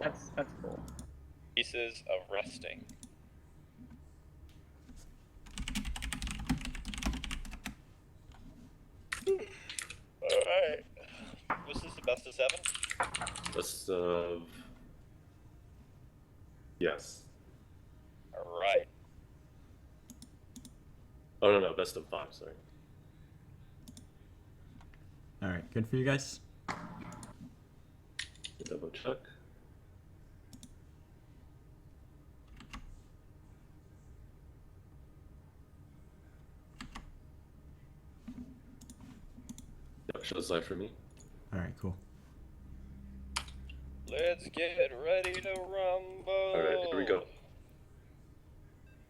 That's cool. Pieces of resting. Alright. Was this the best of 7? Best of... Yes. Alright. Oh, no, best of 5, sorry. Alright, good for you guys? Double check. Yep, shows live for me. Alright, cool. Let's get ready to rumble! Alright, here we go.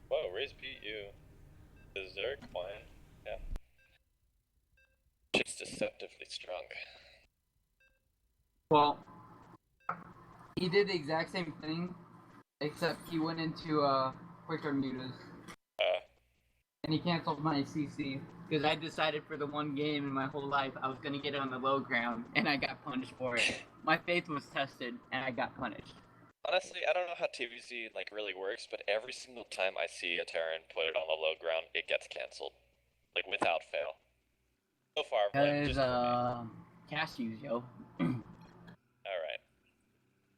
Whoa, Raze beat you. Berserk wine. Yeah. Just deceptively strong. Well, he did the exact same thing, except he went into quicker mutas. And he canceled my CC, because I decided for the one game in my whole life I was going to get it on the low ground, and I got punished for it. My faith was tested, and I got punished. Honestly, I don't know how TVZ like really works, but every single time I see a Terran put it on the low ground, it gets cancelled. Like, without fail. So far, like, just for me. Cast use, yo. Alright.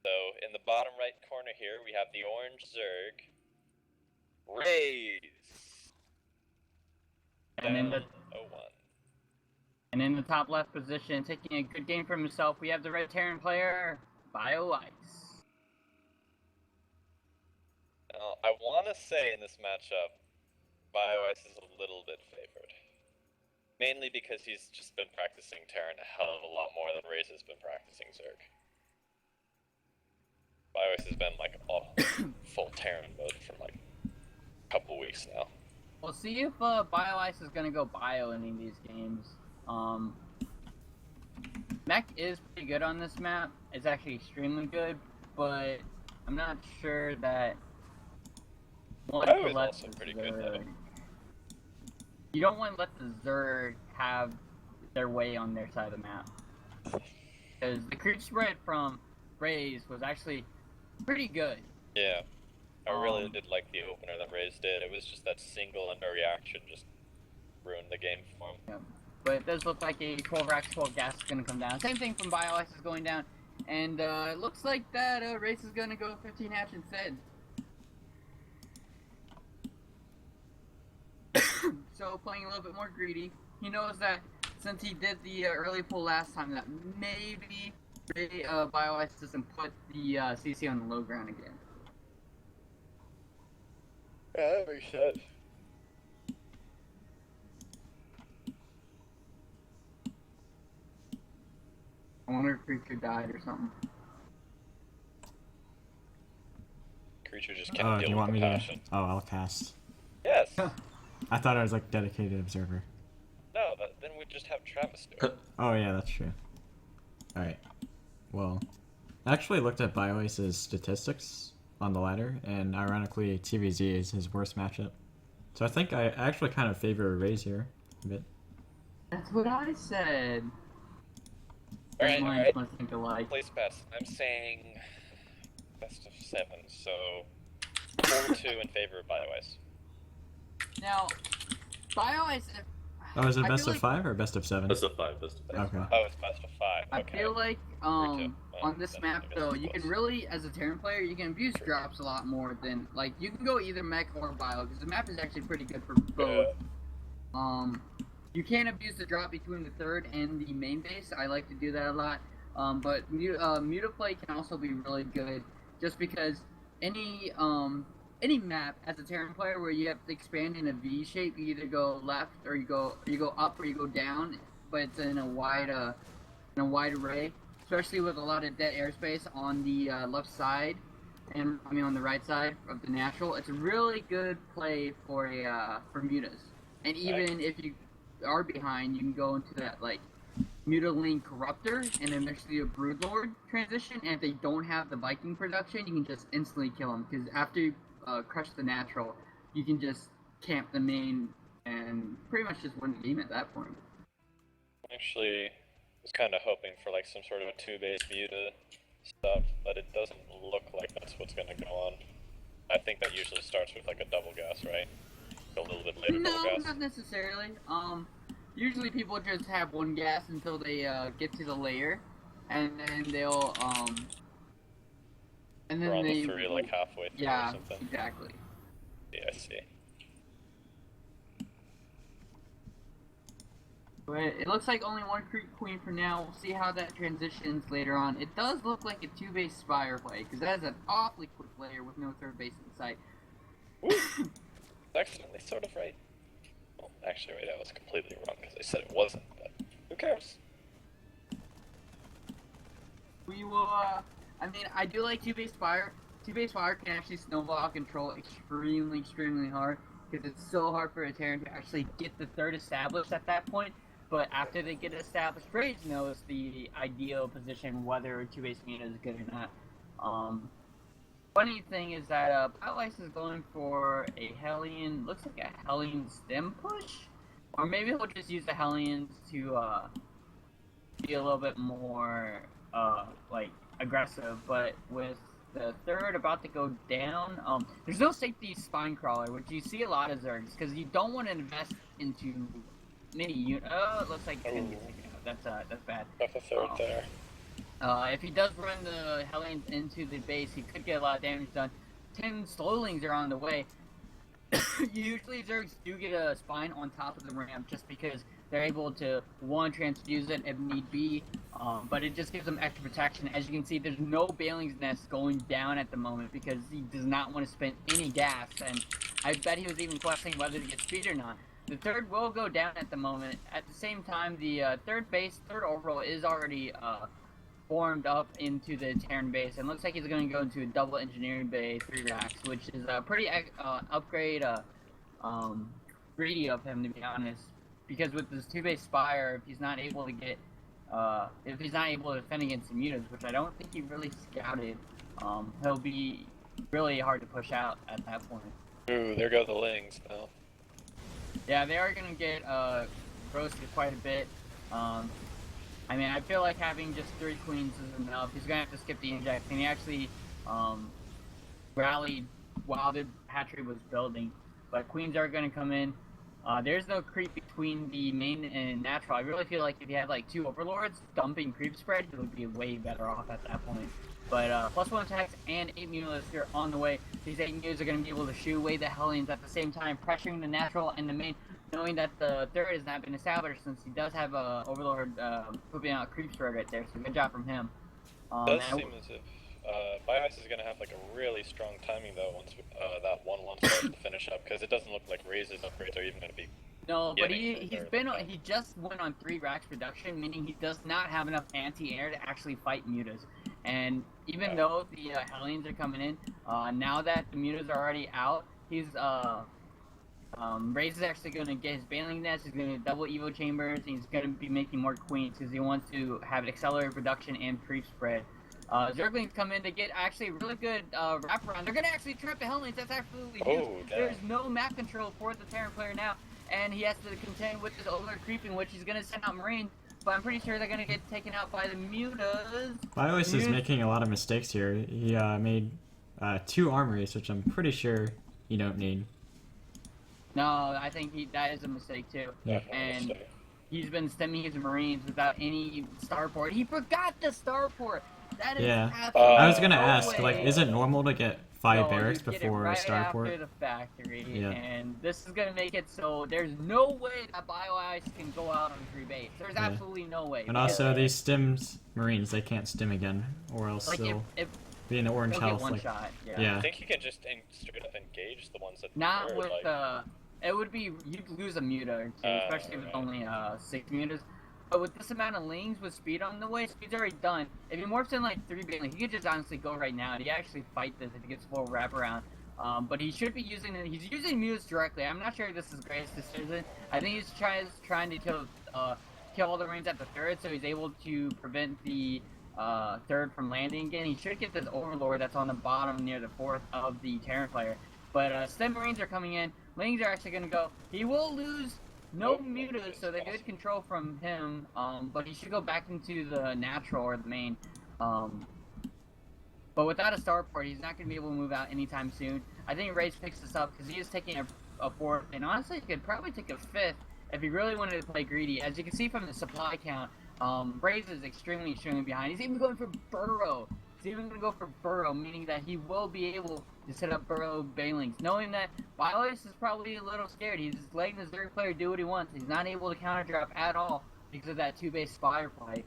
So, in the bottom right corner here, we have the orange Zerg. Raze! And in the 01. And in the top left position, taking a good game for himself, we have the red Terran player, Bioice. Now, I want to say in this matchup, Bioice is a little bit favored. Mainly because he's just been practicing Terran a hell of a lot more than Raze has been practicing Zerg. Bioice has been like all full Terran mode for like a couple weeks now. We'll see if Bioice is gonna go bio in any of these games. Mech is pretty good on this map. It's actually extremely good, but I'm not sure that Bio is also pretty good though. You don't want to let the Zerg have their way on their side of the map. Because the creep spread from Raze was actually pretty good. Yeah. I really did like the opener that Raze did. It was just that single and reaction just ruined the game for him. Yeah. But it does look like a 12 rack 12 gas is going to come down. Same thing from Bioice is going down. And it looks like that Raze is going to go 15 hatch instead. So playing a little bit more greedy. He knows that since he did the early pull last time, that maybe Bioice doesn't put the CC on the low ground again. Yeah, that makes sense. I wonder if Creature died or something. Creature just can't do deal you with want me compassion. to... Oh, I'll cast. Yes! I thought I was like dedicated observer. No, then we'd just have Travis do it. Oh yeah, that's true. Alright. Well, I actually looked at Bioice's statistics on the ladder, and ironically TVZ is his worst matchup. So I think I actually kind of favor Raze here a bit. That's what I said. Alright. Must think alike. Place best. I'm saying best of 7, so 4-2 in favor of Bioice. Now, Bioice. Oh, is it I best feel of 5 or best of 7? Best of 5, best of 5. Okay. Oh, it's best of 5. Okay. I feel like on this then map I guess though, it's you can close. really, as a Terran player, you can abuse drops a lot more than like you can go either mech or bio because the map is actually pretty good for both. You can abuse the drop between the third and the main base. I like to do that a lot. But Mutaplay can also be really good just because any map as a Terran player where you have to expand in a V shape, you either go left or you go up or you go down, but it's in a wide array, especially with a lot of dead airspace on the left side and on the right side of the natural. It's a really good play for mutas. And even if you are behind, you can go into that like Mutalink Corruptor and then there's the Broodlord transition, and if they don't have the Viking production, you can just instantly kill them, because after you crush the natural, you can just camp the main and pretty much just win the game at that point. Actually, was kind of hoping for like some sort of a 2-base muta stuff, but it doesn't look what's gonna go on. I think that usually starts with like a double gas, right? A little bit later double No, gas. not necessarily. Usually people just have one gas until they get to the layer, and then they'll and then We're on they the 3 like halfway through yeah, or something. exactly. Yeah, I see. But it looks like only one creep queen for now. We'll see how that transitions later on. It does look like a 2-base Spire play, because that is an awfully quick layer with no third base in sight. Accidentally sort of right. Well, actually, wait, I was completely wrong because I said it wasn't, but who cares? We will, I mean, I do like 2-base Spire. 2-base Fire can actually snowball control extremely hard, because it's so hard for a Terran to actually get the third established at that point. But after they get established, Raze knows the ideal position, whether 2-base Mina is good or not. Funny thing is that Bioice is going for a Hellion, looks like a Hellion stem push? Or maybe he'll just use the Hellions to be a little bit more like aggressive, but with the third about to go down, there's no safety spine crawler, which you see a lot of Zergs, because you don't want to invest into many units. Oh, it looks like it's gonna get taken out. That's bad. Got the third there. If he does run the Hellions into the base, he could get a lot of damage done. 10 Slowlings are on the way. Usually Zergs do get a spine on top of the ramp just because they're able to, one, transfuse it if need be, but it just gives them extra protection. As you can see, there's no Bailing's Nest going down at the moment because he does not want to spend any gas, and I bet he was even questioning whether to get speed or not. The third will go down at the moment. At the same time, the third overall is already formed up into the Terran base, and looks like he's going to go into a double engineering bay 3 racks, which is a pretty upgrade greedy of him, to be honest, because with this 2-base Spire, if he's not able to get if he's not able to defend against the mutas, which I don't think he really scouted, he'll be really hard to push out at that point. Ooh, there go the Lings now. Yeah, they are going to get roasted quite a bit. I mean, I feel like having just 3 queens is enough. He's gonna have to skip the inject, and he actually rallied while the hatchery was building. But queens are gonna come in. There's no creep between the main and natural. I really feel like if you had like 2 overlords dumping creep spread, it would be way better off at that point. But +1 attacks and 8 mutalisks are on the way. These 8 mutas are gonna be able to shoo away the Hellions at the same time, pressuring the natural and the main, knowing that the third has not been established since he does have a overlord pooping out creep spread right there, so good job from him. It does seem as if Bioice is going to have like a really strong timing though once that 1-1 starts to finish up, because it doesn't look like Raze's upgrades are even going to be. No, but he just went on 3 racks production, meaning he does not have enough anti-air to actually fight mutas. And even though the Hellions are coming in, now that the mutas are already out, he's Raze is actually going to get his Bailing Nest, he's going to double Evo Chambers, and he's going to be making more queens because he wants to have accelerated production and creep spread. Zerglings come in to get actually really good wraparound. They're going to actually trap the Hellions, that's absolutely huge. There's no map control for the Terran player now, and he has to contend with this overlord creeping, which he's going to send out Marines, but I'm pretty sure they're going to get taken out by the mutas. Bioice is making a lot of mistakes here. He made 2 armories, which I'm pretty sure you don't need. No, I think that is a mistake too. And he's been stemming his Marines without any starport. He forgot the starport. That is I was gonna ask, like, is it normal to get 5 barracks before a starport? After the factory, and this is gonna make it so there's no way that Bioice can go out on 3 base. There's absolutely no way. And also, these stemmed Marines, they can't stem again, or else they'll be in the orange health. One shot. I think you can just straight up engage the ones that. Not with it would be, you'd lose a muta or 2, especially if it's only 6 mutas. But with this amount of Lings with speed on the way, speed's already done. If he morphs in like 3 Bailings, he could just honestly go right now and he actually fight this if he gets full wraparound. But he should be using it. He's using mutas directly. I'm not sure if this is greatest decision. I think he's trying to kill all the Marines at the third, so he's able to prevent the third from landing again. He should get this overlord that's on the bottom near the 4th of the Terran player. But stem Marines are coming in. Lings are actually going to go. He will lose no mutas, so they get control from him, but he should go back into the natural or the main. But without a starport, he's not going to be able to move out anytime soon. I think Raze picks this up because he is taking a fourth, and honestly, he could probably take a fifth if he really wanted to play greedy. As you can see from the supply count, Raze is extremely showing behind. He's even going for Burrow. He's even going to go for Burrow, meaning that he will be able to set up Burrow Bailings, knowing that Bioice is probably a little scared. He's just letting the Zerg player do what he wants. He's not able to counter drop at all because of that 2-base Spire play.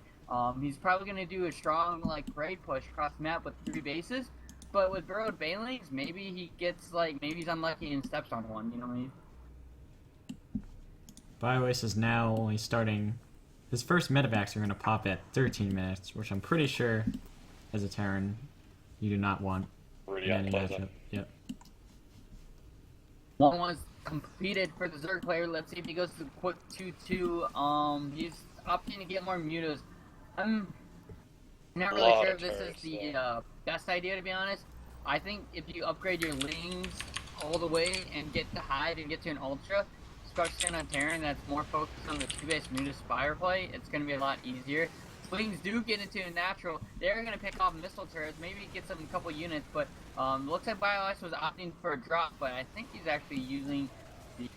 He's probably going to do a strong raid push across the map with 3 bases, but with Burrowed Bailings, maybe he gets maybe he's unlucky and steps on one. You know what I mean? Bioice is now only starting. His first medevacs are going to pop at 13 minutes, which I'm pretty sure, as a Terran, you do not want Really in any unpleasant. matchup. Yep. 1-1's completed for the Zerg player. Let's see if he goes to quick 2-2. He's opting to get more mutas. I'm not really sure if this is the best idea, to be honest. I think if you upgrade your Lings all the way and get the Hide and get to an Ultra, especially on Terran that's more focused on the 2-base Muta Spire play, it's going to be a lot easier. Lings do get into a natural. They're going to pick off missile turrets, maybe get some couple units, but looks like Bioice was opting for a drop, but I think he's actually using the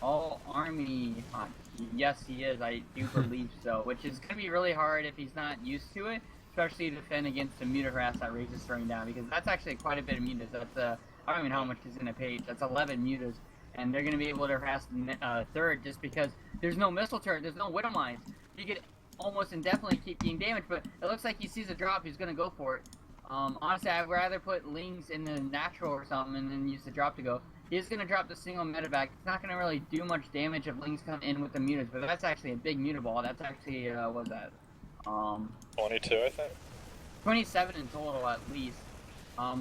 all-army hunt. Yes, he is. I do believe so, which is going to be really hard if he's not used to it, especially to defend against the Muta harass that Raze is throwing down, because that's actually quite a bit of mutas. That's I don't even know how much is in a page. That's 11 mutas, and they're going to be able to harass the third just because there's no missile turret, there's no widow mines. You could almost indefinitely keep being damaged, but it looks like he sees a drop, he's going to go for it. Honestly, I'd rather put Lings in the natural or something and then use the drop to go. He's going to drop the single medevac. It's not going to really do much damage if Lings come in with the mutas, but that's actually a big muta ball. That's actually, what was that? 22, I think. 27 in total at least.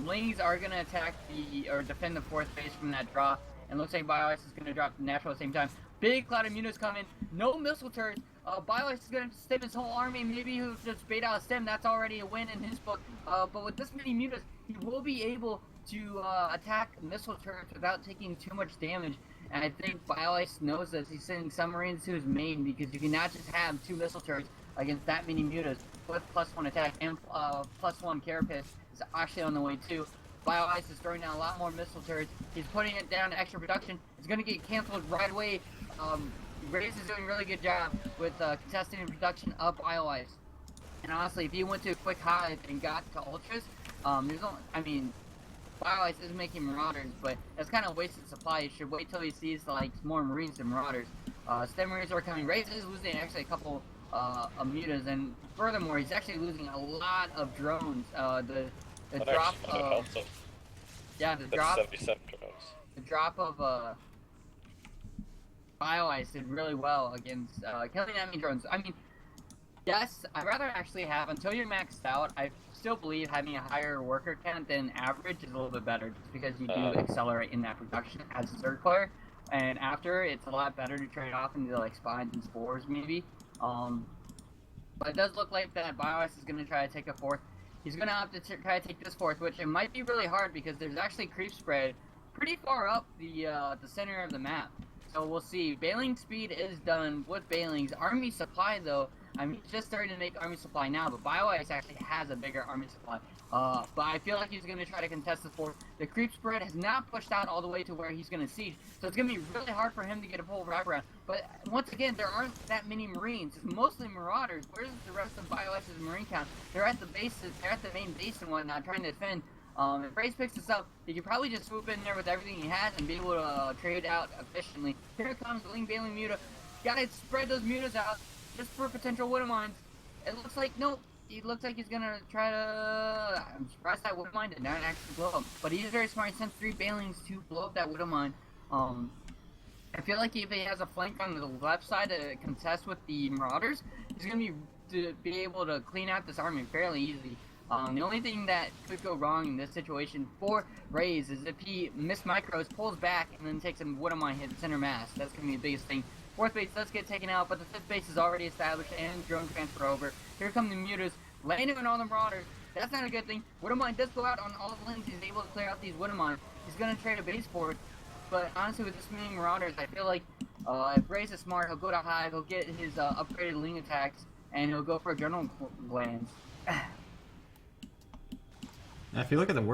Lings are going to attack or defend the 4th base from that drop, and looks like Bioice is going to drop the natural at the same time. Big cloud of mutas coming, no missile turrets. Bioice is going to stem his whole army. Maybe he'll just bait out a stem. That's already a win in his book. But with this many mutas, he will be able to attack missile turrets without taking too much damage. And I think Bioice knows this. He's sending submarines to his main because you cannot just have 2 missile turrets against that many mutas with +1 attack and +1 carapace is actually on the way too. Bioice is throwing down a lot more missile turrets. He's putting it down to extra production. It's going to get canceled right away. Raze is doing a really good job with contesting the production of Bioice. And honestly, if he went to a quick hive and got to Ultras, Bioice is making Marauders, but that's kind of wasted supply. You should wait till he sees more Marines than Marauders. Stem Marines are coming. Raze is losing actually a couple of mutas, and furthermore, he's actually losing a lot of drones. The drop of 77 drones. The drop of Bioice did really well against killing enemy drones. I mean, yes, I'd rather actually have, until you're maxed out, I still believe having a higher worker count than average is a little bit better, just because you do accelerate in that production as a Zerg player. And after, it's a lot better to trade off into spines and spores maybe. But it does look like that Bioice is going to try to take a 4th. He's going to opt to try to take this 4th, which it might be really hard because there's actually creep spread pretty far up the center of the map. So we'll see. Bailing speed is done with Bailings. Army supply, though, he's just starting to make army supply now, but Bioice actually has a bigger army supply. But I feel like he's going to try to contest the 4th. The creep spread has not pushed out all the way to where he's going to siege, so it's going to be really hard for him to get a full wraparound. But once again, there aren't that many Marines. It's mostly Marauders. Where's the rest of Bioice's Marine count? They're at the bases. They're at the main base and whatnot, trying to defend. If Raze picks this up, he could probably just swoop in there with everything he has and be able to trade out efficiently. Here comes Ling Bailing Muta. Gotta spread those mutas out just for potential widow mines. It looks like, nope. It looks like he's gonna try to. I'm surprised that widow mine did not actually blow up. But he's very smart. He sent 3 Bailings to blow up that widow mine. I feel like if he has a flank on the left side to contest with the Marauders, he's gonna be able to clean out this army fairly easy. The only thing that could go wrong in this situation for Raze is if he mismicros, pulls back, and then takes a widow mine hit center mass. That's gonna be the biggest thing. 4th base does get taken out, but the 5th base is already established and drone transfer over. Here come the mutas, landing on all the Marauders. That's not a good thing. Widow mine does go out on all the Lings. He's able to clear out these widow mines. He's gonna trade a base for it. But honestly, with this many Marauders, I feel like if Raze is smart, he'll go to Hive, he'll get his upgraded Ling attacks, and he'll go for adrenal glands. If you look at the